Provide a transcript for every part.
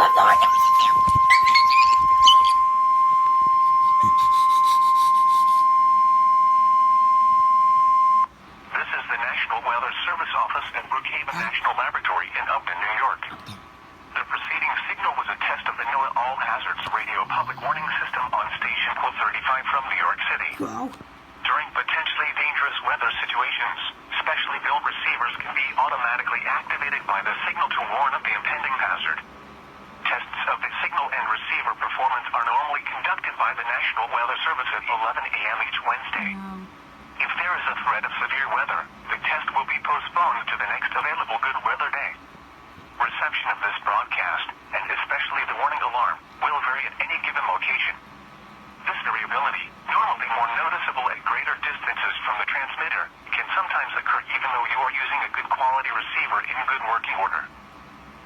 This is the National Weather Service Office at Brookhaven National Laboratory in Upton, New York. The preceding signal was a test of the NOAA All Hazards Radio Public Warning System on station KWO35 from New York City. Wow. During potentially dangerous weather situations, specially built receivers can be automatically activated by the signal to warn of the impending hazard. Tests of the signal and receiver performance are normally conducted by the National Weather Service at 11 a.m. each Wednesday. If there is a threat of severe weather, the test will be postponed to the next available good weather day. Reception of this broadcast, and especially the warning alarm, will vary at any given location. This variability, normally more noticeable at greater distances from the transmitter, can sometimes occur even though you are using a good quality receiver in good working order.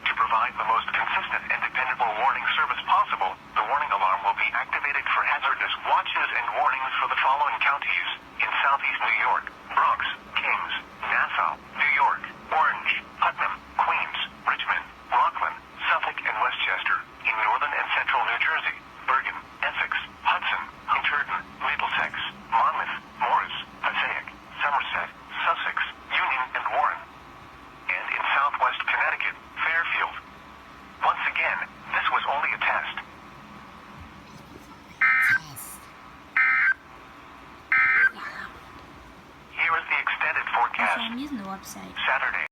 To provide the most consistent and dependable warning service possible, the warning alarm will be activated for hazardous watches and warnings for the following counties in southeast New York: Bronx, Kings, Nassau, New York, Orange, Putnam, Queens, Richmond, Rockland, Suffolk, and Westchester. In northern and central New Jersey: Bergen, Essex, Hudson, Hunterdon, Middlesex, Monmouth, Morris, Passaic, Somerset, Sussex, Union, and Warren. And in southwest Connecticut, Fairfield. Once again, this was only a test. Here is the extended forecast. I'm using the website. Saturday.